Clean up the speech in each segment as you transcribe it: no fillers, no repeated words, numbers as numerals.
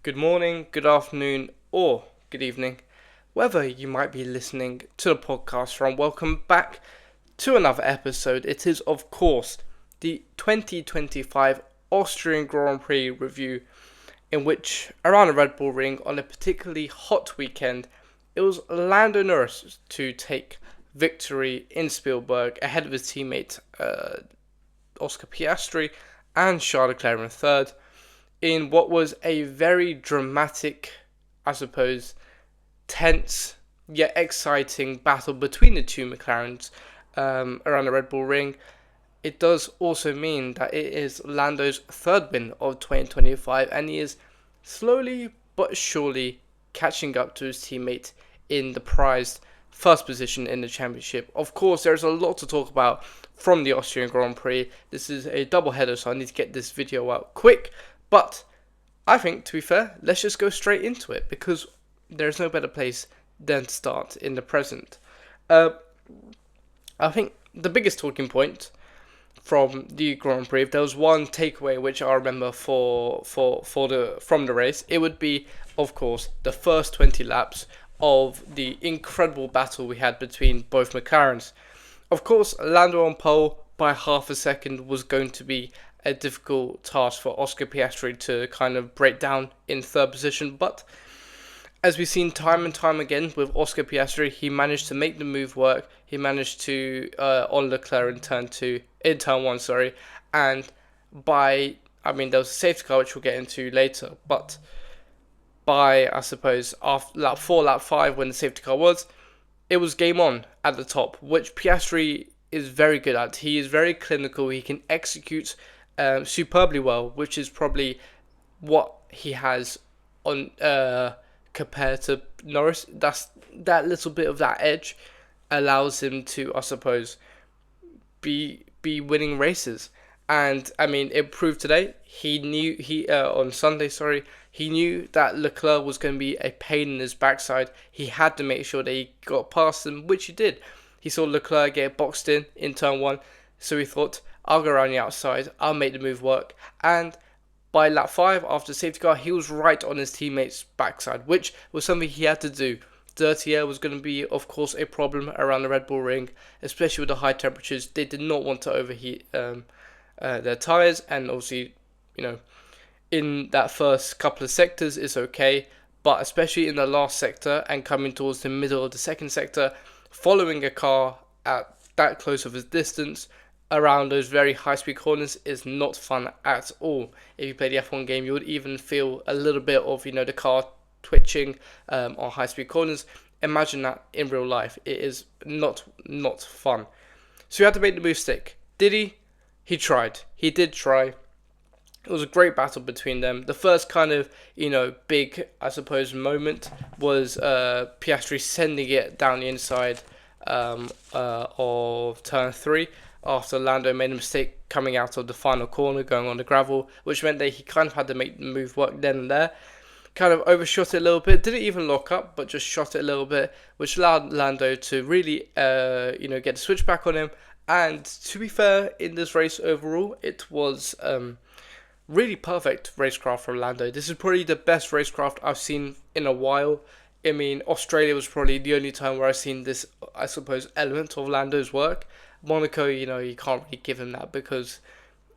Good morning, good afternoon, or good evening, wherever you might be listening to the podcast from. Welcome back to another episode. It is, of course, the 2025 Austrian Grand Prix review, in which, around the Red Bull Ring on a particularly hot weekend, it was Lando Norris to take victory in Spielberg ahead of his teammate Oscar Piastri and Charles Leclerc in third, in what was a very dramatic, I suppose, tense yet exciting battle between the two McLarens around the Red Bull Ring. It does also mean that it is Lando's third win of 2025, and he is slowly but surely catching up to his teammate in the prized first position in the championship. Of course, there's a lot to talk about from the Austrian Grand Prix. This is a double header, so I need to get this video out quick. But I think, to be fair, let's just go straight into it, because there's no better place than to start in the present. I think the biggest talking point from the Grand Prix, if there was one takeaway which I remember from the race, it would be, of course, the first 20 laps of the incredible battle we had between both McLarens. Of course, Lando on pole by half a second was going to be a difficult task for Oscar Piastri to kind of break down in third position, but as we've seen time and time again with Oscar Piastri, he managed to make the move work. He managed to on Leclerc in turn one, and there was a safety car which we'll get into later, but by, I suppose, after lap 4, lap 5, when the safety car was, it was game on at the top, which Piastri is very good at. He is very clinical. He can execute superbly well, which is probably what he has on compared to Norris. That little bit of that edge allows him to, I suppose, be winning races. And I mean, it proved today. On Sunday, he knew that Leclerc was going to be a pain in his backside. He had to make sure that he got past him, which he did. He saw Leclerc get boxed in turn one, so he thought, I'll go around the outside, I'll make the move work. And by lap 5, after the safety car, he was right on his teammate's backside, which was something he had to do. Dirty air was going to be, of course, a problem around the Red Bull Ring, especially with the high temperatures. They did not want to overheat their tyres, and obviously, in that first couple of sectors, it's okay, but especially in the last sector and coming towards the middle of the second sector, following a car at that close of a distance around those very high-speed corners is not fun at all. If you play the F1 game, you would even feel a little bit of, the car twitching on high-speed corners. Imagine that in real life. It is not fun. So you had to make the move stick. Did he? He tried. He did try. It was a great battle between them. The first kind of, big, I suppose, moment was Piastri sending it down the inside of turn 3, after Lando made a mistake coming out of the final corner, going on the gravel, which meant that he kind of had to make the move work then and there. Kind of overshot it a little bit, didn't even lock up, but just shot it a little bit, which allowed Lando to really, get the switch back on him. And to be fair, in this race overall, it was really perfect racecraft from Lando. This is probably the best racecraft I've seen in a while. I mean, Australia was probably the only time where I've seen this, I suppose, element of Lando's work. Monaco, you can't really give him that because,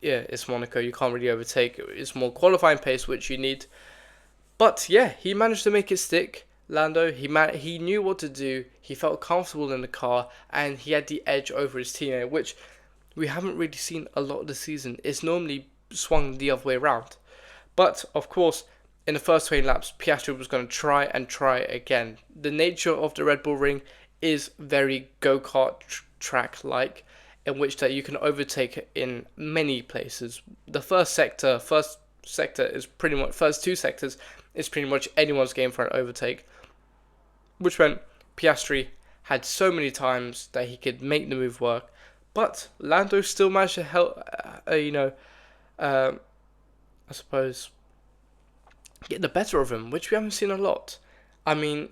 it's Monaco. You can't really overtake. It's more qualifying pace, which you need. But, he managed to make it stick. Lando, he knew what to do. He felt comfortable in the car, and he had the edge over his teammate, which we haven't really seen a lot of the season. It's normally swung the other way around. But, of course, in the first 20 laps, Piastri was going to try and try again. The nature of the Red Bull Ring is very go-kart track-like, in which that you can overtake in many places. The first two sectors is pretty much anyone's game for an overtake, which meant Piastri had so many times that he could make the move work, but Lando still managed to help, I suppose, get the better of him, which we haven't seen a lot. I mean,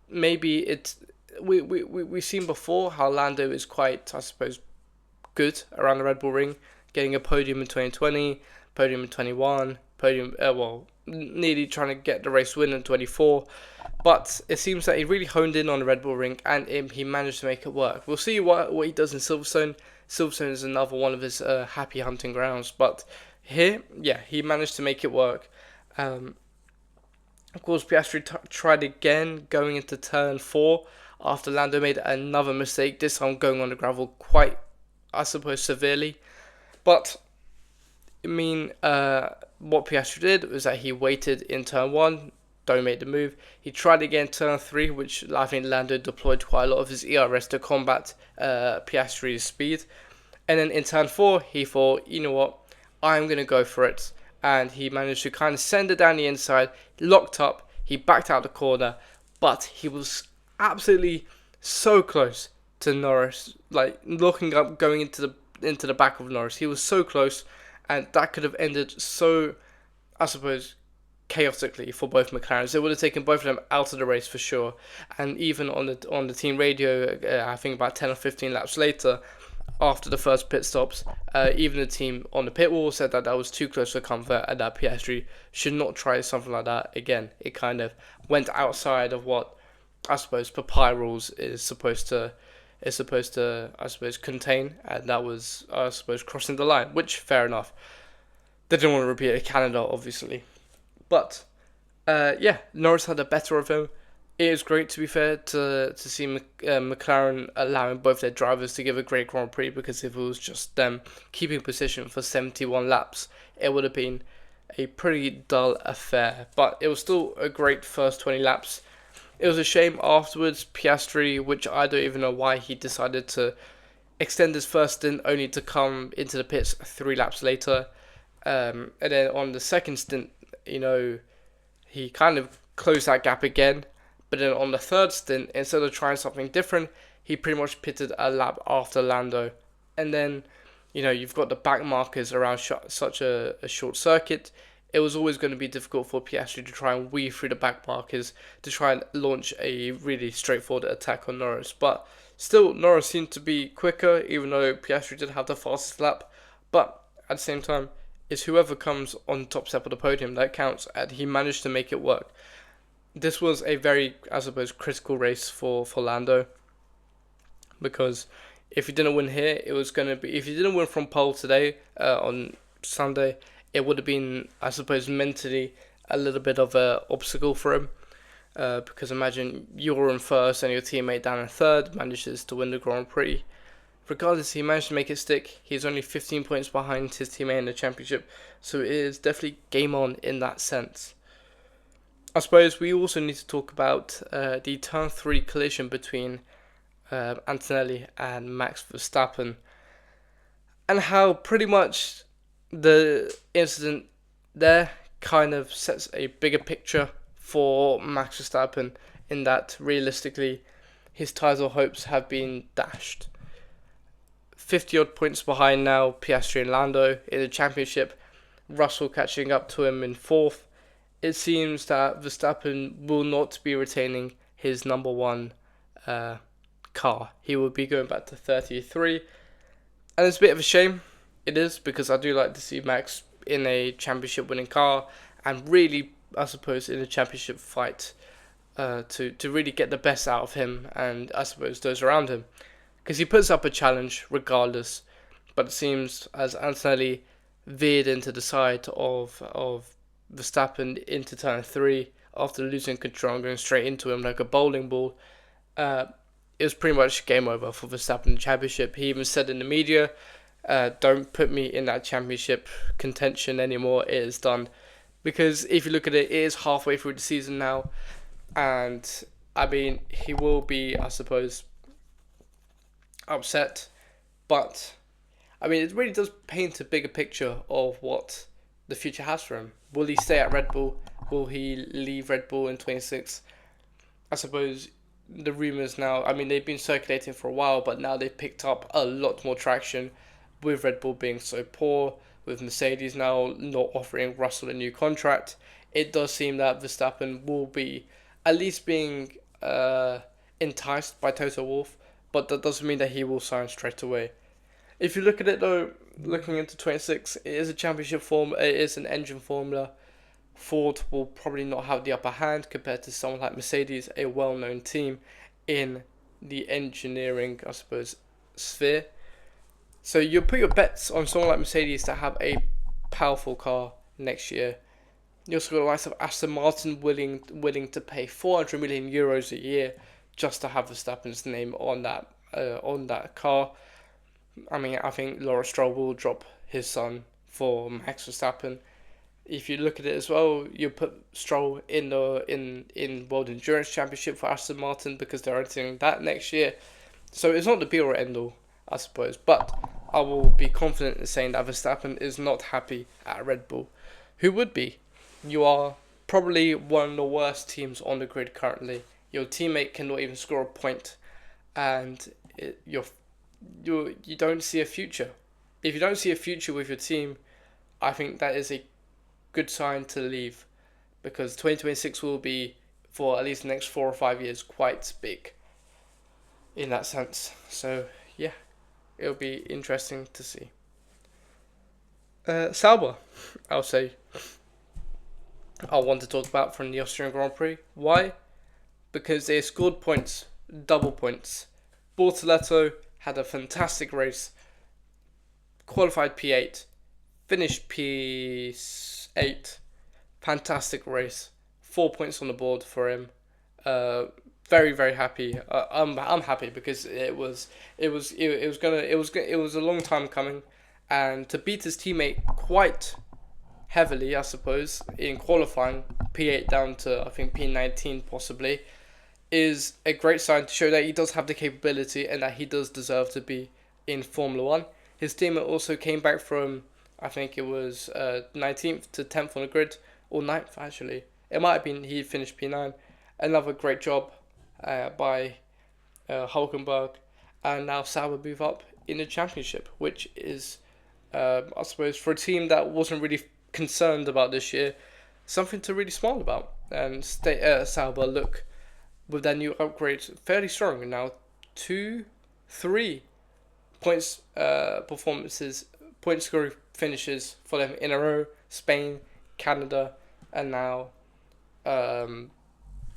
maybe it's we've seen before how Lando is quite, I suppose, good around the Red Bull Ring, getting a podium in 2020, podium in 21, nearly trying to get the race win in 24. But it seems that he really honed in on the Red Bull ring, and he managed to make it work. We'll see what he does in Silverstone. Silverstone is another one of his happy hunting grounds. But here, yeah, he managed to make it work. Of course, Piastri tried again going into turn 4 after Lando made another mistake, this time going on the gravel quite, I suppose, severely. But, I mean, what Piastri did was that he waited in turn 1, don't make the move. He tried again turn 3, which I think Lando deployed quite a lot of his ERS to combat Piastri's speed. And then in turn 4, he thought, you know what, I'm going to go for it. And he managed to kind of send it down the inside, locked up, he backed out the corner, but he was absolutely so close to Norris, like looking up, going into the back of Norris. He was so close, and that could have ended so, I suppose, chaotically for both McLarens. It would have taken both of them out of the race for sure. And even on the team radio, I think about 10 or 15 laps later, after the first pit stops, even the team on the pit wall said that was too close for comfort and that Piastri should not try something like that again. It kind of went outside of what I suppose Papaya rules is supposed to I suppose contain, and that was I suppose crossing the line, which fair enough. They didn't want to repeat it in Canada, obviously, but yeah, Norris had the better of him. It is great, to be fair, to see McLaren allowing both their drivers to give a great Grand Prix, because if it was just them keeping position for 71 laps, it would have been a pretty dull affair. But it was still a great first 20 laps. It was a shame afterwards, Piastri, which I don't even know why he decided to extend his first stint only to come into the pits 3 laps later. And then on the second stint, he kind of closed that gap again. But then on the third stint, instead of trying something different, he pretty much pitted a lap after Lando. And then, you've got the back markers around such a short circuit. It was always going to be difficult for Piastri to try and weave through the back markers to try and launch a really straightforward attack on Norris. But still, Norris seemed to be quicker, even though Piastri did have the fastest lap. But at the same time, it's whoever comes on top step of the podium that counts, and he managed to make it work. This was a very, I suppose, critical race for Lando, because if he didn't win here, it was going to be, if he didn't win from pole today, on Sunday, it would have been, I suppose, mentally a little bit of an obstacle for him, because imagine you're in first and your teammate down in third manages to win the Grand Prix. Regardless, he managed to make it stick. He's only 15 points behind his teammate in the championship, so it is definitely game on in that sense. I suppose we also need to talk about the turn 3 collision between Antonelli and Max Verstappen, and how pretty much the incident there kind of sets a bigger picture for Max Verstappen, in that realistically his title hopes have been dashed. 50 odd points behind now, Piastri and Lando in the championship, Russell catching up to him in 4th. It seems that Verstappen will not be retaining his number 1 car. He will be going back to 33. And it's a bit of a shame. It is, because I do like to see Max in a championship winning car, and really, I suppose, in a championship fight to really get the best out of him and, I suppose, those around him. Because he puts up a challenge regardless. But it seems as Antonelli veered into the side of Verstappen into turn 3 after losing control and going straight into him like a bowling ball, it was pretty much game over for Verstappen in the championship. He even said in the media, don't put me in that championship contention anymore, it is done. Because if you look at it, it is halfway through the season now, and I mean, he will be, I suppose, upset, but I mean, it really does paint a bigger picture of what the future has for him. Will he stay at Red Bull? Will he leave Red Bull in 26? I suppose the rumours now, I mean, they've been circulating for a while, but now they've picked up a lot more traction with Red Bull being so poor, with Mercedes now not offering Russell a new contract. It does seem that Verstappen will be at least being enticed by Toto Wolff, but that doesn't mean that he will sign straight away. If you look at it though, looking into 26, it is a championship form. It is an engine formula. Ford will probably not have the upper hand compared to someone like Mercedes, a well-known team in the engineering, I suppose, sphere. So you put your bets on someone like Mercedes to have a powerful car next year. You also got the likes of Aston Martin willing to pay 400 million euros a year just to have Verstappen's name on that car. I mean, I think Lawrence Stroll will drop his son for Max Verstappen. If you look at it as well, you put Stroll in the in World Endurance Championship for Aston Martin because they're entering that next year. So it's not the be or end all, I suppose. But I will be confident in saying that Verstappen is not happy at Red Bull. Who would be? You are probably one of the worst teams on the grid currently. Your teammate cannot even score a point, and you don't see a future. If you don't see a future with your team, I think that is a good sign to leave, because 2026 will be, for at least the next 4 or 5 years, quite big in that sense. So yeah, it'll be interesting to see. Sauber, I'll say, I want to talk about from the Austrian Grand Prix. Why? Because they scored points, double points. Bortoleto had a fantastic race, qualified P8, finished P8. Fantastic race, 4 points on the board for him. Very very happy. I'm happy because it was a long time coming, and to beat his teammate quite heavily, I suppose, in qualifying, P8 down to I think P19 possibly, is a great sign to show that he does have the capability and that he does deserve to be in Formula One. His teammate also came back from, I think it was 19th to 10th on the grid, or 9th actually. It might have been he finished P9. Another great job by Hulkenberg, and now Sauber move up in the championship, which is, I suppose, for a team that wasn't really concerned about this year, something to really smile about. And Sauber look, with their new upgrade, fairly strong now. 2-3 points performances, point scoring finishes for them in a row. Spain, Canada, and now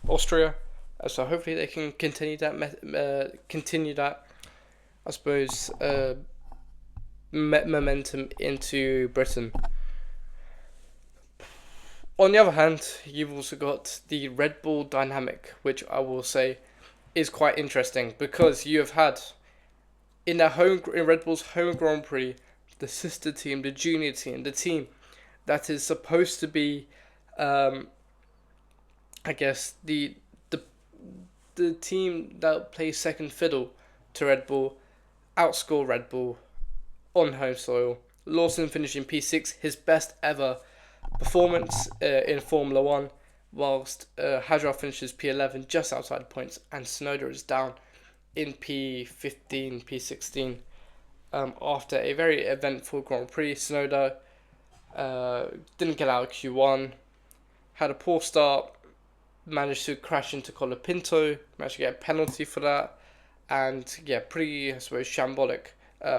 Austria. So hopefully they can continue that. I suppose momentum into Britain. On the other hand, you've also got the Red Bull dynamic, which I will say is quite interesting, because you have had in Red Bull's home Grand Prix, the sister team, the junior team, the team that is supposed to be, I guess the team that plays second fiddle to Red Bull, outscore Red Bull on home soil. Lawson finishing P6, his best ever performance in Formula One, whilst Hajar finishes P11, just outside points, and Tsunoda is down in P15, P16. After a very eventful Grand Prix, Tsunoda didn't get out of Q1, had a poor start, managed to crash into Colapinto, managed to get a penalty for that, and yeah, pretty, I suppose, shambolic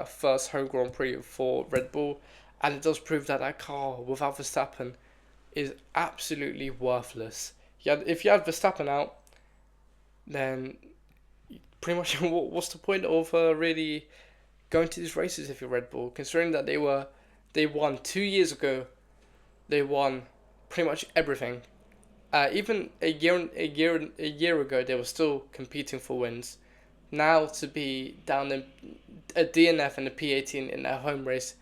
first home Grand Prix for Red Bull. And it does prove that car without Verstappen is absolutely worthless. If you had Verstappen out, then pretty much what's the point of really going to these races if you're Red Bull? Considering that they won 2 years ago, they won pretty much everything. Even a year ago, they were still competing for wins. Now to be down in a DNF and a P18 in their home race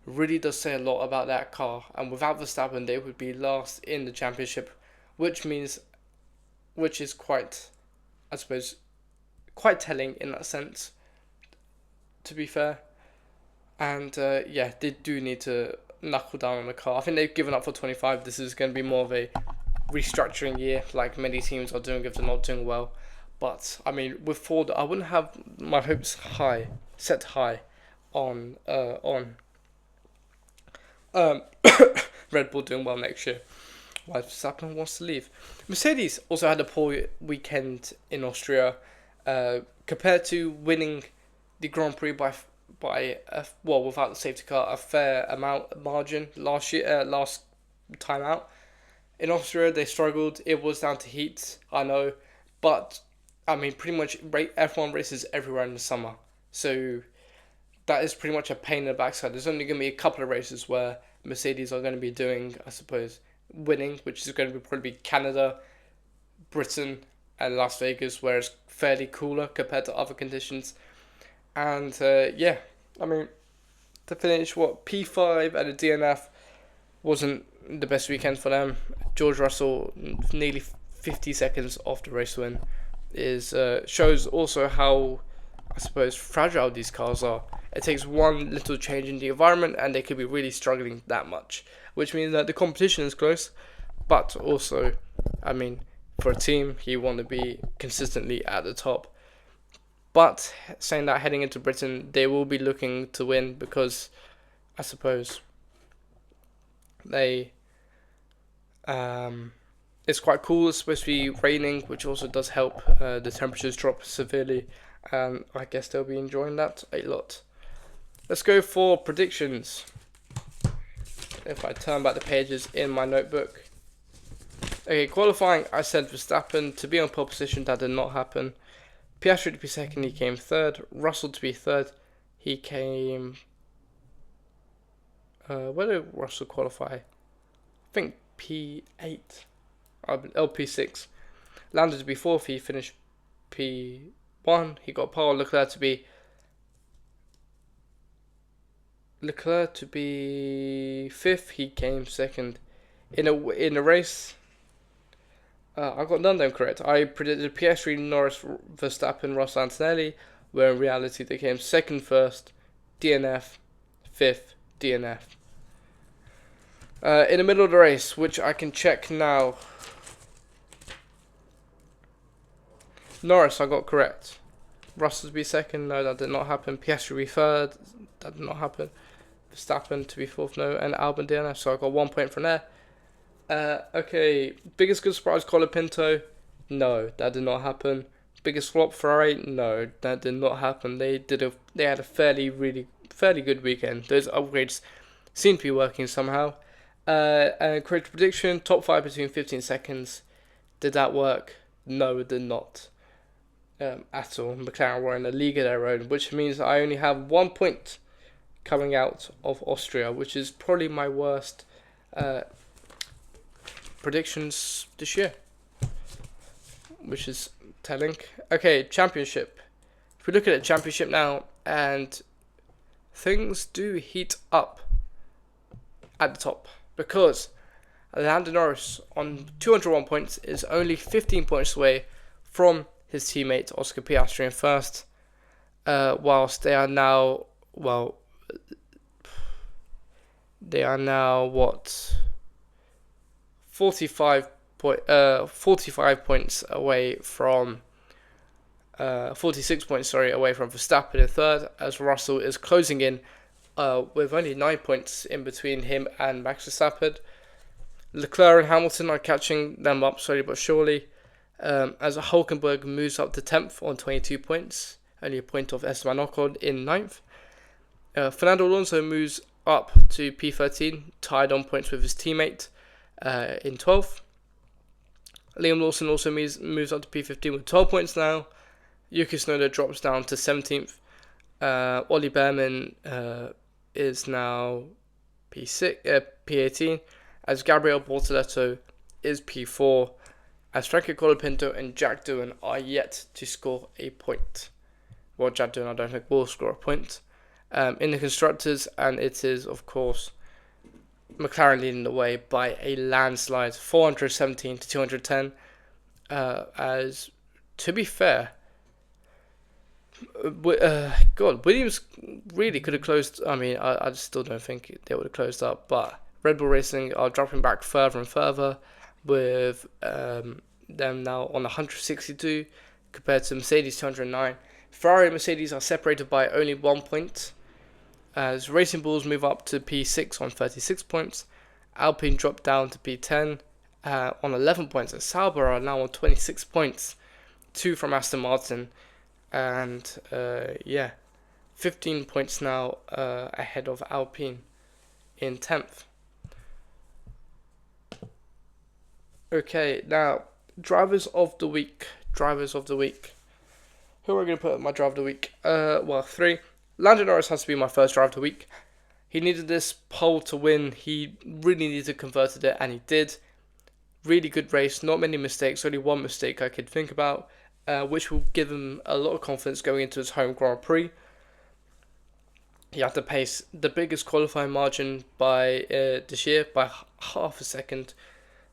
really does say a lot about that car. And without Verstappen, they would be last in the championship, which is quite, I suppose, quite telling in that sense, to be fair. And yeah, they do need to knuckle down on the car. I think they've given up for 25. This is going to be more of a restructuring year, like many teams are doing if they're not doing well. But I mean, with Ford, I wouldn't have my hopes set high on Red Bull doing well next year, while Verstappen wants to leave. Mercedes also had a poor weekend in Austria, compared to winning the Grand Prix by without the safety car, a fair amount margin last time out. In Austria, they struggled. It was down to heat, I know, but I mean, pretty much F1 races everywhere in the summer, so that is pretty much a pain in the backside. There's only going to be a couple of races where Mercedes are going to be doing, I suppose, winning, which is going to be probably Canada, Britain, and Las Vegas, where it's fairly cooler compared to other conditions. And yeah, I mean, to finish, P5 at a DNF wasn't the best weekend for them. George Russell, nearly 50 seconds off the race win, is shows also how, I suppose, fragile these cars are. It takes one little change in the environment and they could be really struggling that much, which means that the competition is close, but also, I mean, for a team, you want to be consistently at the top. But saying that, heading into Britain, they will be looking to win because, I suppose, they it's quite cool. It's supposed to be raining, which also does help. The temperatures drop severely, and I guess they'll be enjoying that a lot. Let's go for predictions. If I turn back the pages in my notebook. Okay, qualifying, I said Verstappen to be on pole position. That did not happen. Piastri to be second, he came third. Russell to be third, he came... where did Russell qualify? I think P8. P6. Lando to be fourth, he finished P1. He got pole. Leclerc to be fifth, he came second. In a race, I got none of them correct. I predicted Piastri, Norris, Verstappen, Russell, Antonelli, where in reality they came second, first, DNF, fifth, DNF. In the middle of the race, which I can check now, Norris I got correct. Russell to be second, no, that did not happen. Piastri to be third, that did not happen. Verstappen to be fourth, no, and Albon DNF, so I got 1 point from there. Okay, biggest good surprise, Colapinto, no, that did not happen. Biggest flop, Ferrari, no, that did not happen. They had a fairly good weekend. Those upgrades seem to be working somehow. And correct prediction, top 5 between 15 seconds. Did that work? No, it did not. At all. McLaren were in a league of their own, which means I only have 1 point coming out of Austria, which is probably my worst predictions this year, which is telling. Okay, championship. If we look at the championship now, and things do heat up at the top, because Lando Norris on 201 points is only 15 points away from his teammate Oscar Piastri in first, whilst they are now, what, 45 points away from 46 points away from Verstappen in third, as Russell is closing in with only 9 points in between him and Max Verstappen. Leclerc and Hamilton are catching them up slowly but surely, as Hulkenberg moves up to 10th on 22 points, only a point off Esteban Ocon in 9th. Fernando Alonso moves up to P13, tied on points with his teammate in 12th. Liam Lawson also moves up to P15 with 12 points now. Yuki Tsunoda drops down to 17th. Ollie Behrman is now P18, as Gabriel Bortoletto is P4, as Frankie Colapinto and Jack Doohan are yet to score a point. Well, Jack Doohan I don't think will score a point. In the constructors, and it is of course McLaren leading the way by a landslide, 417 to 210. As to be fair, Williams really could have closed. I mean, I still don't think they would have closed up, but Red Bull Racing are dropping back further and further, with them now on 162 compared to Mercedes 209. Ferrari and Mercedes are separated by only 1 point, as Racing Bulls move up to P6 on 36 points. Alpine drop down to P10 on 11 points, and Sauber are now on 26 points, 2 from Aston Martin, and 15 points now ahead of Alpine in 10th. Okay, now drivers of the week. Drivers of the week. Who are we going to put at my driver of the week? Well, three. Lando Norris has to be my first driver of the week. He needed this pole to win. He really needed to convert it, and he did. Really good race. Not many mistakes. Only one mistake I could think about, which will give him a lot of confidence going into his home Grand Prix. He had to pace the biggest qualifying margin by this year by half a second,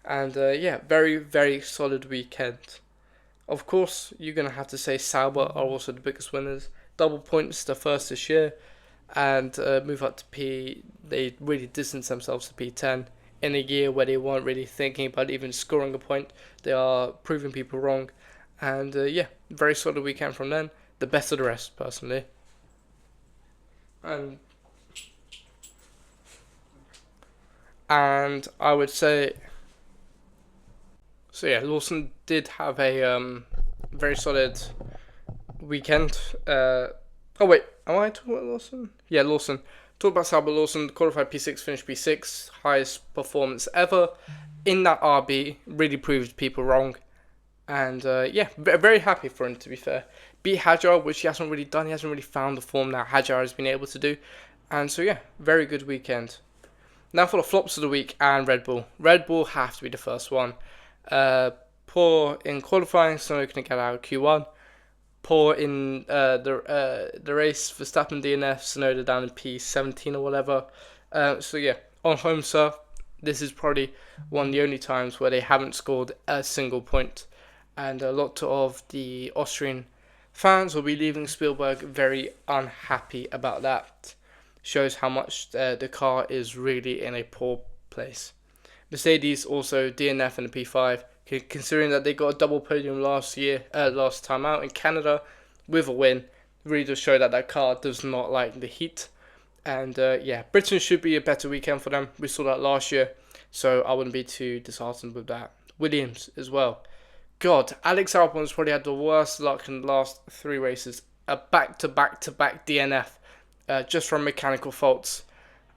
and yeah, very very solid weekend. Of course, you're gonna have to say Sauber are also the biggest winners. Double points, the first this year, and move up to P. They really distanced themselves to P10 in a year where they weren't really thinking about even scoring a point. They are proving people wrong, and yeah, very solid weekend from them. The best of the rest, personally. And I would say, so yeah, Lawson did have a very solid weekend. Oh wait, am I talking about Lawson? Yeah, Lawson. Talk about Sauber. Lawson qualified P6, finished P6, highest performance ever in that RB. Really proved people wrong, and yeah, very happy for him, to be fair. Beat Hajar, which he hasn't really done. He hasn't really found the form that Hajar has been able to do, and so yeah, very good weekend. Now for the flops of the week and Red Bull. Red Bull have to be the first one. Poor in qualifying, so they couldn't get out of Q1. Poor in the race, Verstappen DNF, Sonoda down in P17 or whatever. So yeah, on home turf, this is probably one of the only times where they haven't scored a single point. And a lot of the Austrian fans will be leaving Spielberg very unhappy about that. Shows how much the car is really in a poor place. Mercedes also DNF in the P5, considering that they got a double podium last time out in Canada with a win. Really does show that that car does not like the heat. And yeah, Britain should be a better weekend for them. We saw that last year, so I wouldn't be too disheartened with that. Williams as well. God, Alex Albon's probably had the worst luck in the last three races. A back-to-back DNF just from mechanical faults.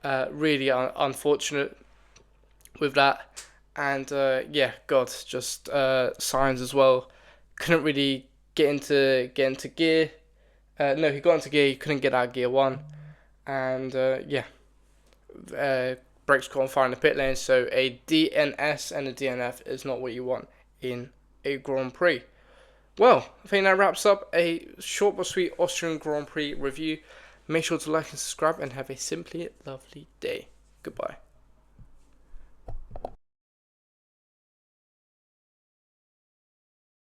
Really unfortunate with that. And yeah, God, just signs as well. Couldn't really get into gear. No, he got into gear. He couldn't get out of gear one, and yeah, brakes caught on fire in the pit lane. So a DNS and a DNF is not what you want in a Grand Prix. Well, I think that wraps up a short but sweet Austrian Grand Prix review. Make sure to like and subscribe, and have a simply lovely day. Goodbye.